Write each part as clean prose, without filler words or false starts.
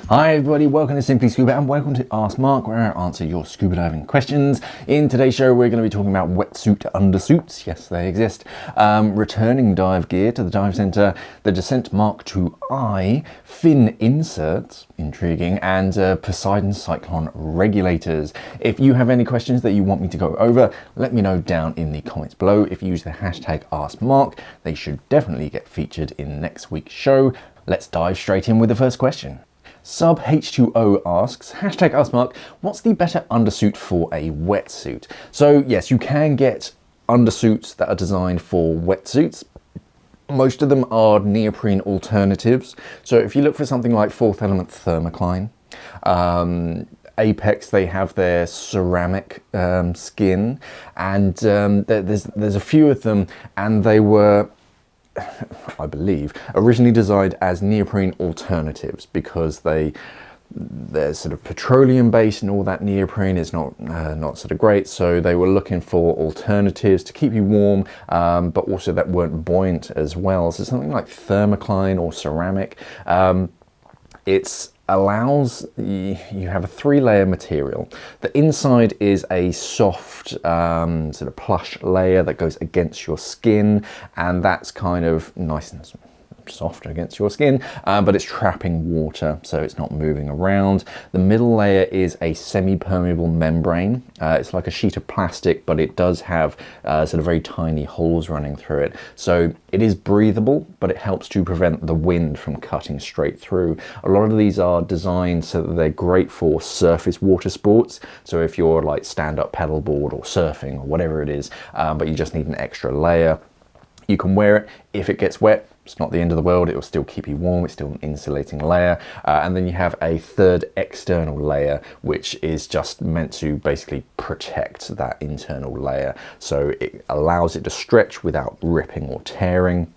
Hi everybody, welcome to Simply Scuba and welcome to Ask Mark, where I answer your scuba diving questions. In today's show we're going to be talking about wetsuit undersuits, yes they exist, returning dive gear to the dive centre, the Descent Mark II, fin inserts, intriguing, and Poseidon Cyklon regulators. If you have any questions that you want me to go over, let me know down in the comments below. If you use the hashtag AskMark, they should definitely get featured in next week's show. Let's dive straight in with the first question. Sub H2O asks, hashtag AskMark, what's the better undersuit for a wetsuit? So yes, you can get undersuits that are designed for wetsuits. Most of them are neoprene alternatives. So if you look for something like Fourth Element Thermocline, Apex, they have their ceramic skin, and there's a few of them, and they were, I believe, originally designed as neoprene alternatives because they're sort of petroleum based, and all that neoprene is not sort of great. So they were looking for alternatives to keep you warm, but also that weren't buoyant as well. So something like thermocline or ceramic. It allows you have a 3-layer material. The inside is a soft sort of plush layer that goes against your skin, and that's kind of nice and soft against your skin, but it's trapping water, so it's not moving around. The middle layer is a semi-permeable membrane. It's like a sheet of plastic, but it does have sort of very tiny holes running through it. So it is breathable, but it helps to prevent the wind from cutting straight through. A lot of these are designed so that they're great for surface water sports. So if you're like stand-up paddleboard or surfing or whatever it is, but you just need an extra layer, you can wear it. If it gets wet, it's not the end of the world. It will still keep you warm. It's still an insulating layer. And then you have a third external layer, which is just meant to basically protect that internal layer. So it allows it to stretch without ripping or tearing.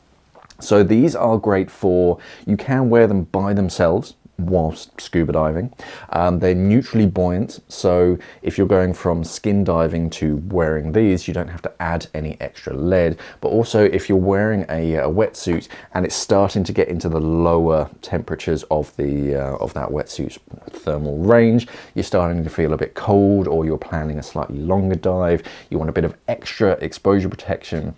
So these are great for, you can wear them by themselves whilst scuba diving. They're neutrally buoyant, so if you're going from skin diving to wearing these, you don't have to add any extra lead. But also if you're wearing a wetsuit and it's starting to get into the lower temperatures of the of that wetsuit's thermal range, you're starting to feel a bit cold, or you're planning a slightly longer dive, you want a bit of extra exposure protection,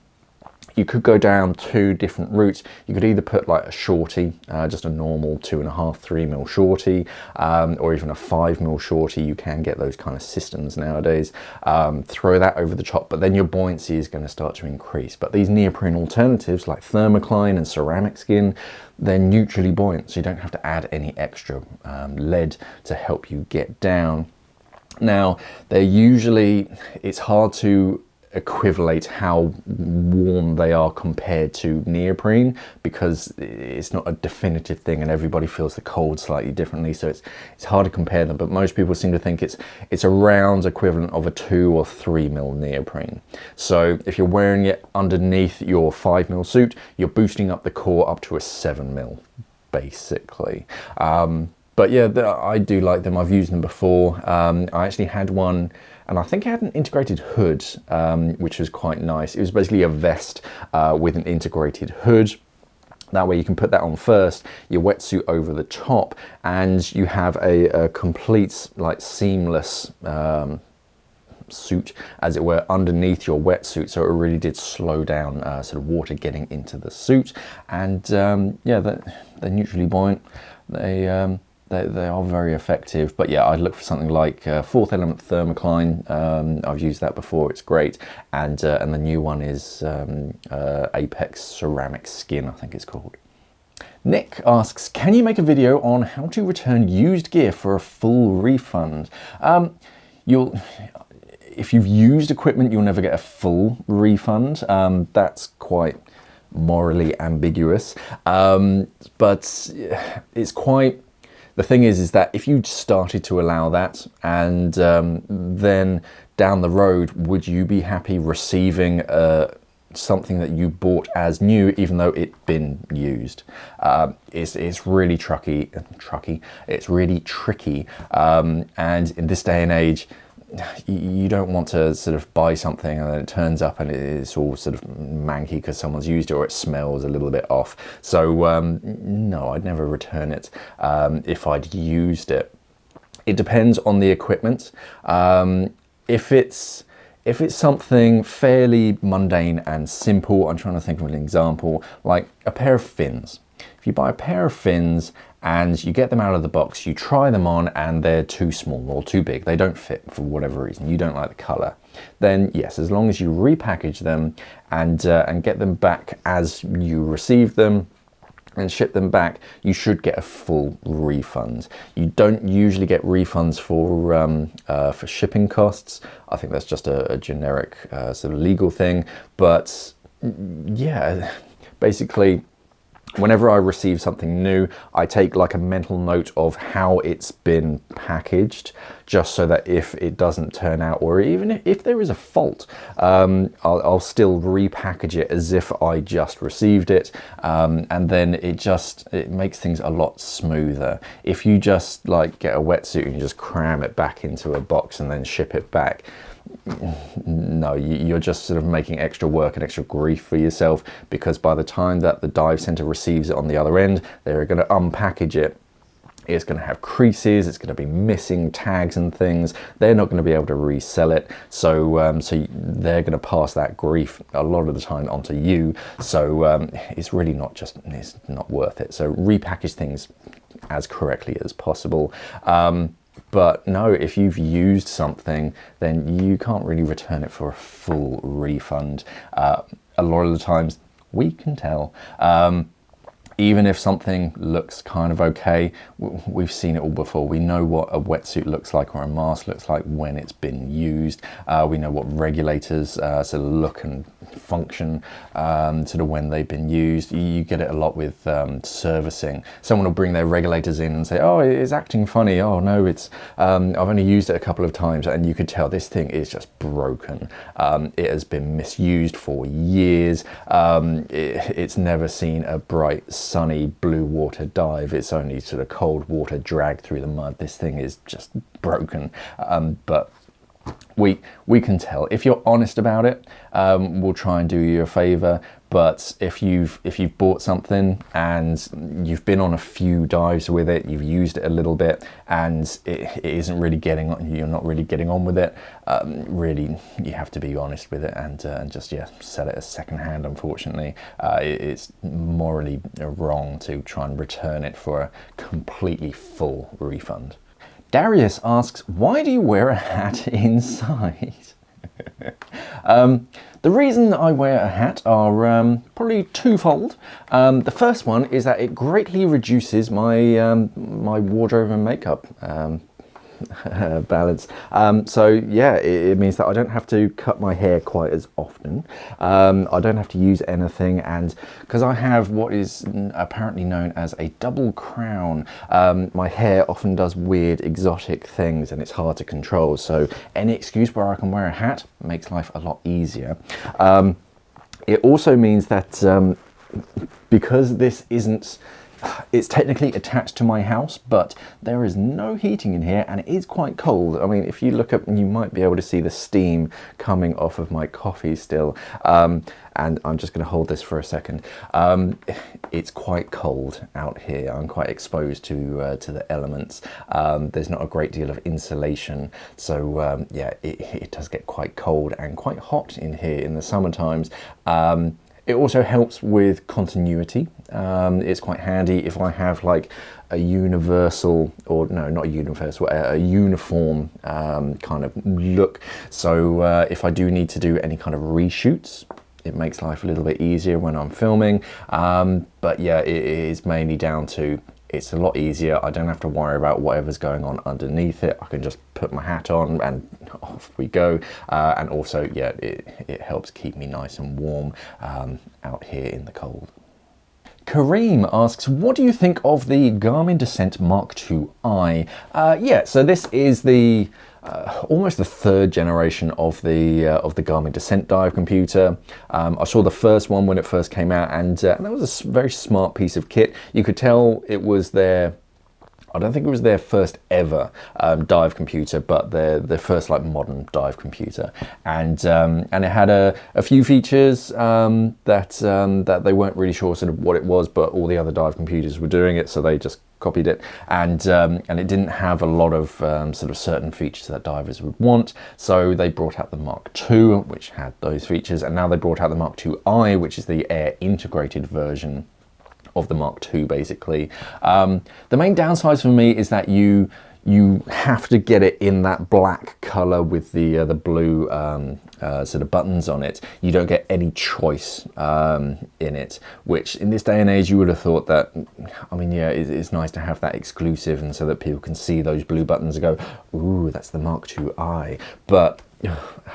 you could go down 2 different routes. You could either put like a shorty, just a normal 2.5, 3 mil shorty, or even a 5 mil shorty. You can get those kind of systems nowadays. Throw that over the top, but then your buoyancy is going to start to increase. But these neoprene alternatives like thermocline and ceramic skin, they're neutrally buoyant, so you don't have to add any extra lead to help you get down. Now, they're usually, it's hard to equivalate how warm they are compared to neoprene, because it's not a definitive thing and everybody feels the cold slightly differently, so it's hard to compare them. But most people seem to think it's around equivalent of a 2 or 3 mil neoprene. So if you're wearing it underneath your 5 mil suit, you're boosting up the core up to a 7 mil basically. But yeah, I do like them. I've used them before. I actually had one, and I think it had an integrated hood, which was quite nice. It was basically a vest with an integrated hood. That way you can put that on first, your wetsuit over the top, and you have a complete, like, seamless suit, as it were, underneath your wetsuit. So it really did slow down sort of water getting into the suit. And yeah, they're neutrally buoyant. They are very effective. But yeah, I'd look for something like Fourth Element Thermocline. I've used that before, it's great. And the new one is Apex Ceramic Skin, I think it's called. Nick asks, can you make a video on how to return used gear for a full refund? If you've used equipment, you'll never get a full refund. That's quite morally ambiguous. But it's quite... The thing is that if you started to allow that, and then down the road, would you be happy receiving something that you bought as new, even though it'd been used? It's really tricky. It's really tricky. And in this day and age, you don't want to sort of buy something and then it turns up and it's all sort of manky because someone's used it, or it smells a little bit off. So no, I'd never return it if I'd used it. It depends on the equipment. If it's something fairly mundane and simple, I'm trying to think of an example, like a pair of fins. If you buy a pair of fins and you get them out of the box, you try them on and they're too small or too big, they don't fit for whatever reason, you don't like the color, then yes, as long as you repackage them and get them back as you receive them and ship them back, you should get a full refund. You don't usually get refunds for shipping costs. I think that's just a generic sort of legal thing. But yeah, basically, whenever I receive something new, I take like a mental note of how it's been packaged, just so that if it doesn't turn out, or even if there is a fault, I'll still repackage it as if I just received it, and then it makes things a lot smoother. If you just like get a wetsuit and you just cram it back into a box and then ship it back, no, you're just sort of making extra work and extra grief for yourself, because by the time that the dive center receives it on the other end, they're going to unpackage it. It's going to have creases, it's going to be missing tags and things. They're not going to be able to resell it, so so they're going to pass that grief a lot of the time onto you. So it's really it's not worth it. So repackage things as correctly as possible. But no, if you've used something, then you can't really return it for a full refund. A lot of the times we can tell. Even if something looks kind of okay, we've seen it all before. We know what a wetsuit looks like or a mask looks like when it's been used. We know what regulators sort of look and function sort of when they've been used. You get it a lot with servicing. Someone will bring their regulators in and say, oh, it's acting funny. Oh no, it's I've only used it a couple of times, and you could tell this thing is just broken. It has been misused for years. It's never seen a bright sunny blue water dive. It's only sort of cold water dragged through the mud. This thing is just broken. But we can tell. If you're honest about it, we'll try and do you a favor. But if you've bought something and you've been on a few dives with it, you've used it a little bit, and it isn't really getting on, you're not really getting on with it, really you have to be honest with it and just sell it as secondhand. Unfortunately, it's morally wrong to try and return it for a completely full refund. Darius asks, why do you wear a hat inside? The reason I wear a hat are probably twofold. The first one is that it greatly reduces my my wardrobe and makeup balance. So yeah, it means that I don't have to cut my hair quite as often. I don't have to use anything, and because I have what is apparently known as a double crown, my hair often does weird exotic things and it's hard to control. So any excuse where I can wear a hat makes life a lot easier. It also means that because this isn't, it's technically attached to my house, but there is no heating in here and it is quite cold. I mean, if you look up, you might be able to see the steam coming off of my coffee still. And I'm just going to hold this for a second. It's quite cold out here. I'm quite exposed to the elements. There's not a great deal of insulation. So yeah, it does get quite cold and quite hot in here in the summer times. It also helps with continuity. It's quite handy if I have like a universal, or no, not a universal, a uniform kind of look. So if I do need to do any kind of reshoots, it makes life a little bit easier when I'm filming. But yeah, it is mainly down to, it's a lot easier. I don't have to worry about whatever's going on underneath it. I can just put my hat on and off we go. And also, yeah, it helps keep me nice and warm out here in the cold. Kareem asks, what do you think of the Garmin Descent Mark II-i? Yeah, so this is the almost the third generation of the Garmin Descent dive computer. I saw the first one when it first came out, and that was a very smart piece of kit. You could tell it was their I don't think it was their first ever dive computer, but their first like modern dive computer, and it had a few features that they weren't really sure sort of what it was, but all the other dive computers were doing it, so they just copied it, and it didn't have a lot of sort of certain features that divers would want, so they brought out the Mark II, which had those features, and now they brought out the Mark II-i, which is the air integrated version of the Mark II, basically. The main downsides for me is that you have to get it in that black color with the blue sort of buttons on it. You don't get any choice in it, which in this day and age you would have thought that, I mean, yeah, it's nice to have that exclusive, and so that people can see those blue buttons and go, ooh, that's the Mark II-i. But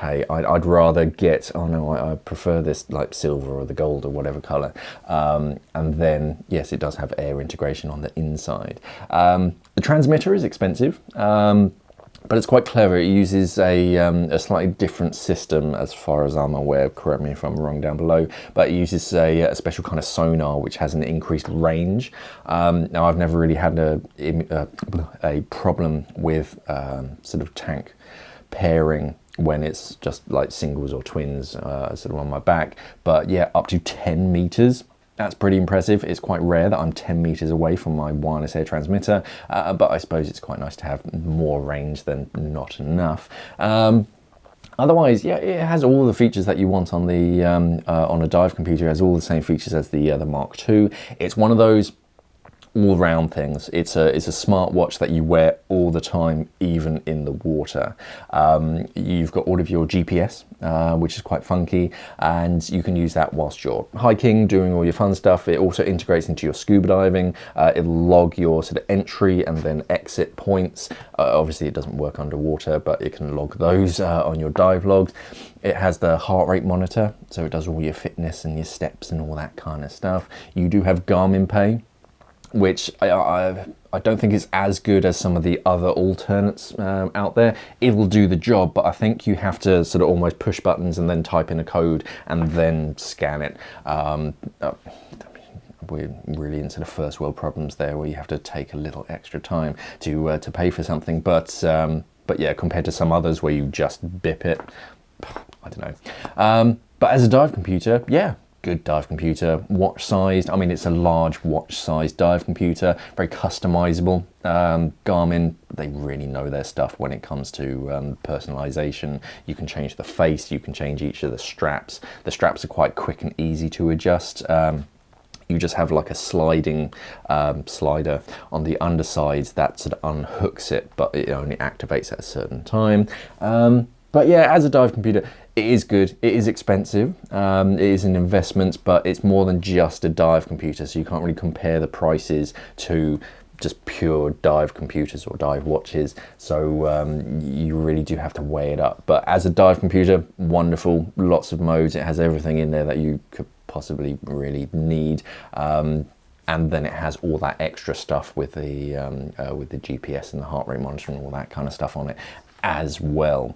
hey, I'd rather get, oh no, I prefer this like silver or the gold or whatever color, and then yes, it does have air integration on the inside. The transmitter is expensive, but it's quite clever. It uses a slightly different system as far as I'm aware, correct me if I'm wrong down below, but it uses a special kind of sonar which has an increased range. Now I've never really had a problem with sort of tank pairing when it's just like singles or twins sort of on my back, but yeah, up to 10 meters. That's pretty impressive. It's quite rare that I'm 10 meters away from my wireless air transmitter, but I suppose it's quite nice to have more range than not enough. Otherwise, yeah, it has all the features that you want on the on a dive computer. It has all the same features as the Mark II. It's one of those all-round things. It's a smartwatch that you wear all the time, even in the water. You've got all of your GPS, which is quite funky, and you can use that whilst you're hiking, doing all your fun stuff. It also integrates into your scuba diving. It'll log your sort of entry and then exit points. Obviously it doesn't work underwater, but it can log those on your dive logs. It has the heart rate monitor, so it does all your fitness and your steps and all that kind of stuff. You do have Garmin Pay, which I don't think is as good as some of the other alternates out there. It will do the job, but I think you have to sort of almost push buttons and then type in a code and then scan it. We're really into the first world problems there, where you have to take a little extra time to pay for something. But yeah, compared to some others where you just bip it, I don't know. But as a dive computer, yeah, good dive computer, watch sized. I mean, it's a large watch sized dive computer, very customizable. Garmin, they really know their stuff when it comes to personalization. You can change the face, you can change each of the straps. The straps are quite quick and easy to adjust. You just have like a sliding slider on the undersides that sort of unhooks it, but it only activates at a certain time. But yeah, as a dive computer, it is good. It is expensive. It is an investment, but it's more than just a dive computer, so you can't really compare the prices to just pure dive computers or dive watches. So you really do have to weigh it up. But as a dive computer, wonderful. Lots of modes. It has everything in there that you could possibly really need. And then it has all that extra stuff with the GPS and the heart rate monitoring and all that kind of stuff on it as well.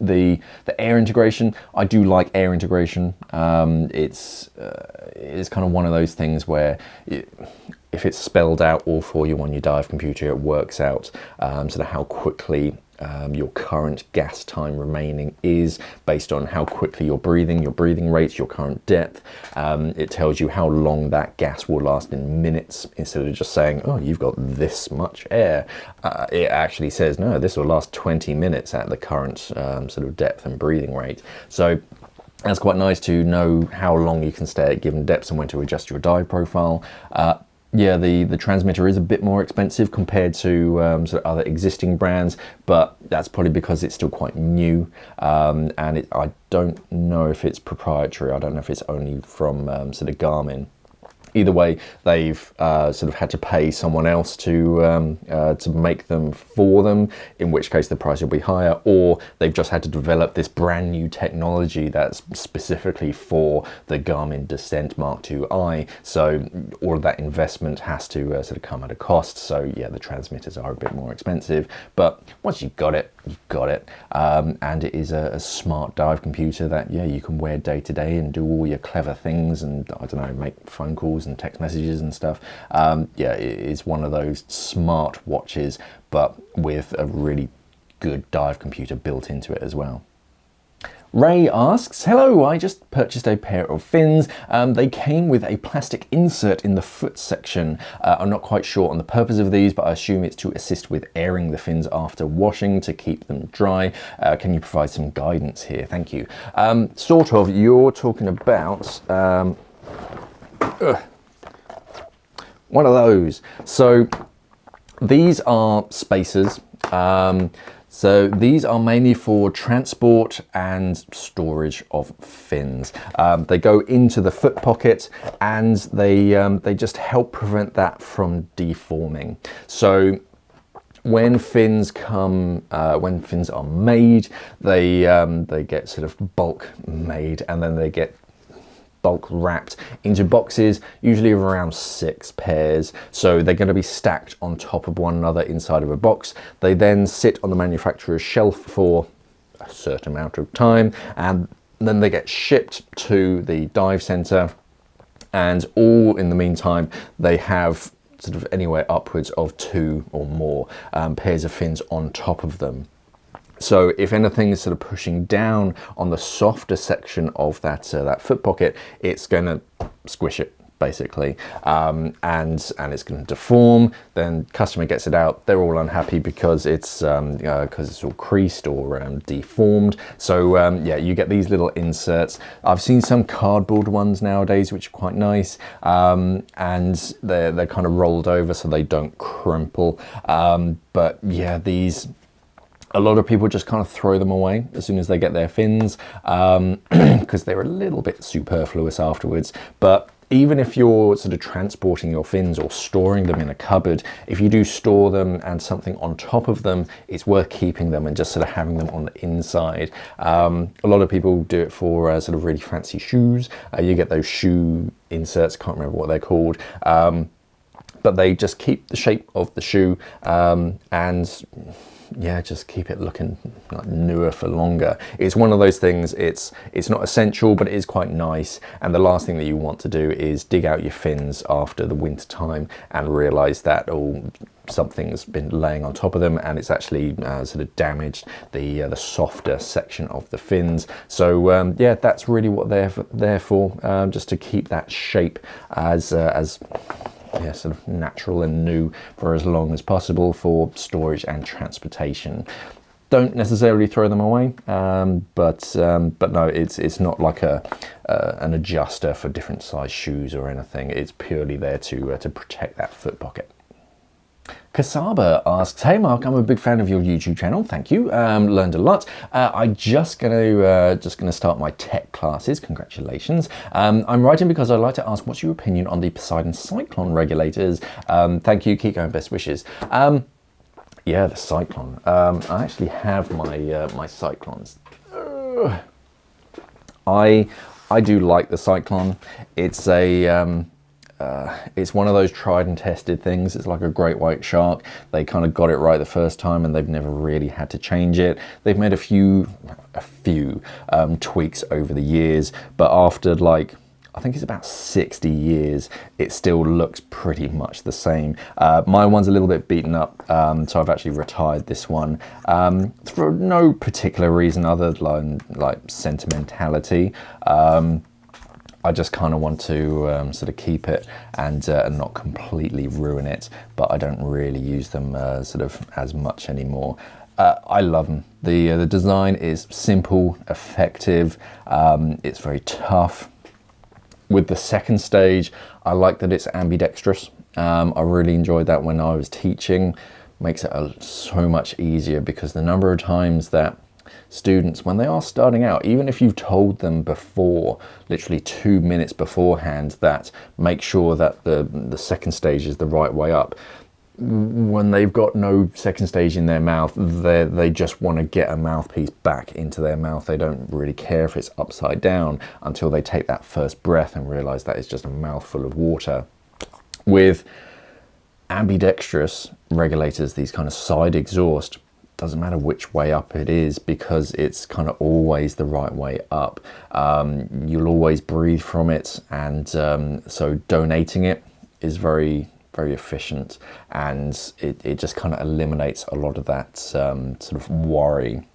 The air integration, I do like air integration. It's kind of one of those things where if it's spelled out all for you on your dive computer, it works out sort of how quickly your current gas time remaining is based on how quickly you're breathing, your breathing rates, your current depth. It tells you how long that gas will last in minutes, instead of just saying, oh, you've got this much air. It actually says, no, this will last 20 minutes at the current sort of depth and breathing rate. So that's quite nice to know how long you can stay at given depths and when to adjust your dive profile. Yeah, the transmitter is a bit more expensive compared to sort of other existing brands, but that's probably because it's still quite new, and I don't know if it's proprietary. I don't know if it's only from sort of Garmin. Either way, they've sort of had to pay someone else to make them for them, in which case the price will be higher, or they've just had to develop this brand new technology that's specifically for the Garmin Descent Mark II-i. So all of that investment has to sort of come at a cost. So yeah, the transmitters are a bit more expensive, but once you've got it, you've got it. And it is a smart dive computer that, yeah, you can wear day to day and do all your clever things and, I don't know, make phone calls calls and text messages and stuff. Yeah, it is one of those smart watches, but with a really good dive computer built into it as well. Ray asks, hello, I just purchased a pair of fins. They came with a plastic insert in the foot section. I'm not quite sure on the purpose of these, but I assume it's to assist with airing the fins after washing to keep them dry. Can you provide some guidance here? Thank you. Sort of, you're talking about one of those. So these are spacers. So these are mainly for transport and storage of fins. They go into the foot pocket, and they just help prevent that from deforming. So when fins are made, they get sort of bulk made, and then they get bulk wrapped into boxes, usually of around 6 pairs. So they're going to be stacked on top of one another inside of a box. They then sit on the manufacturer's shelf for a certain amount of time, and then they get shipped to the dive center, and all in the meantime they have sort of anywhere upwards of 2 or more pairs of fins on top of them. So if anything is sort of pushing down on the softer section of that foot pocket, it's going to squish it basically, and it's going to deform. Then customer gets it out, they're all unhappy because it's all creased or deformed. So yeah, you get these little inserts. I've seen some cardboard ones nowadays which are quite nice, and they're kind of rolled over so they don't crumple. But yeah, these, a lot of people just kind of throw them away as soon as they get their fins, because they're a little bit superfluous afterwards. But even if you're sort of transporting your fins or storing them in a cupboard, if you do store them and something on top of them, it's worth keeping them and just sort of having them on the inside. A lot of people do it for sort of really fancy shoes. You get those shoe inserts, can't remember what they're called. But they just keep the shape of the shoe, and yeah, just keep it looking like newer for longer. It's one of those things, it's not essential, but it is quite nice. And the last thing that you want to do is dig out your fins after the winter time and realize that something's been laying on top of them, and it's actually sort of damaged the softer section of the fins. So yeah, that's really what they're there for, just to keep that shape as yeah, sort of natural and new for as long as possible for storage and transportation. Don't necessarily throw them away, but no, it's not like an adjuster for different size shoes or anything. It's purely there to protect that foot pocket. Kasaba asks, hey Mark, I'm a big fan of your YouTube channel, thank you, learned a lot. I'm just gonna start my tech classes, congratulations. I'm writing because I'd like to ask what's your opinion on the Poseidon Cyklon regulators. Thank you, keep going, best wishes. Yeah, the Cyklon. I actually have my Cyclons. I do like the Cyklon. It's it's one of those tried and tested things. It's like a great white shark. They kind of got it right the first time, and they've never really had to change it. They've made a few tweaks over the years, but after like, I think it's about 60 years, it still looks pretty much the same. My one's a little bit beaten up, so I've actually retired this one for no particular reason other than like sentimentality. I just kind of want to sort of keep it and not completely ruin it, but I don't really use them sort of as much anymore. I love them. The design is simple, effective, it's very tough. With the second stage, I like that it's ambidextrous. I really enjoyed that when I was teaching. Makes it so much easier, because the number of times that students, when they are starting out, even if you've told them before, literally 2 minutes beforehand, that make sure that the second stage is the right way up, when they've got no second stage in their mouth, they just want to get a mouthpiece back into their mouth. They don't really care if it's upside down until they take that first breath and realize that it's just a mouthful of water. With ambidextrous regulators, these kind of side exhaust, doesn't matter which way up it is, because it's kind of always the right way up. You'll always breathe from it, and so donating it is very efficient, and it just kind of eliminates a lot of that sort of worry.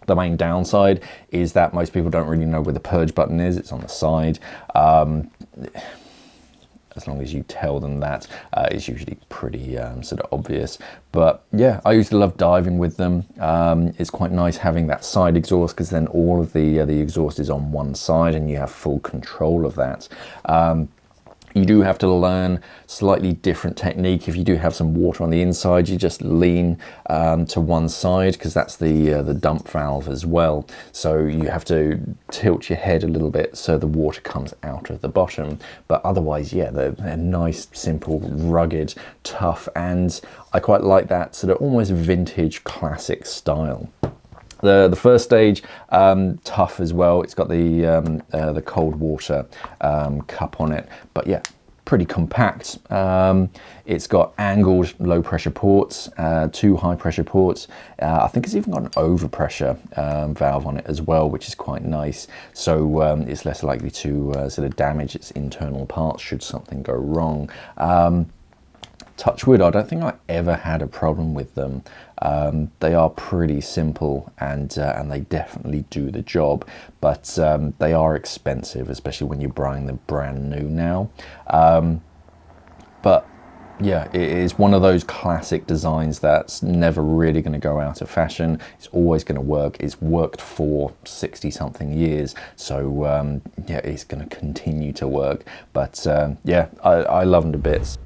The main downside is that most people don't really know where the purge button is. It's on the side. As long as you tell them that, it's usually pretty sort of obvious. But yeah, I used to love diving with them. It's quite nice having that side exhaust, because then all of the exhaust is on one side and you have full control of that. You do have to learn slightly different technique. If you do have some water on the inside, you just lean to one side, because that's the dump valve as well. So you have to tilt your head a little bit so the water comes out of the bottom. But otherwise, yeah, they're nice, simple, rugged, tough, and I quite like that sort of almost vintage classic style. The first stage, tough as well. It's got the cold water cup on it, but yeah, pretty compact. It's got angled low pressure ports, 2 high pressure ports. I think it's even got an overpressure valve on it as well, which is quite nice. So it's less likely to sort of damage its internal parts should something go wrong. Touch wood, I don't think I ever had a problem with them. They are pretty simple, and they definitely do the job, but they are expensive, especially when you're buying them brand new now. But yeah, it is one of those classic designs that's never really going to go out of fashion. It's always going to work. It's worked for 60 something years, so yeah, it's going to continue to work. But yeah, I love them to bits.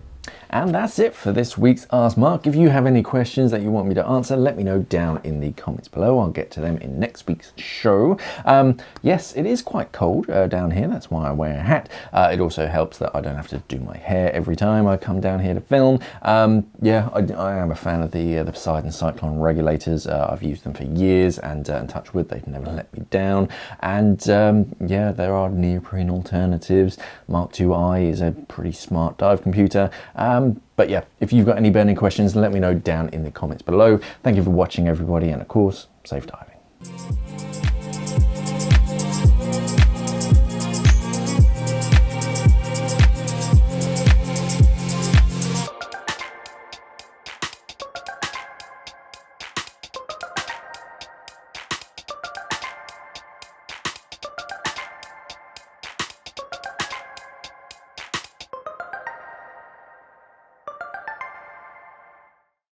And that's it for this week's Ask Mark. If you have any questions that you want me to answer, let me know down in the comments below. I'll get to them in next week's show. Yes, it is quite cold down here. That's why I wear a hat. It also helps that I don't have to do my hair every time I come down here to film. Yeah, I am a fan of the Poseidon Cyklon regulators. I've used them for years, and touch wood, they've never let me down. And yeah, there are neoprene alternatives. Mark II-i is a pretty smart dive computer. But yeah, if you've got any burning questions, let me know down in the comments below. Thank you for watching, everybody, and of course, safe diving.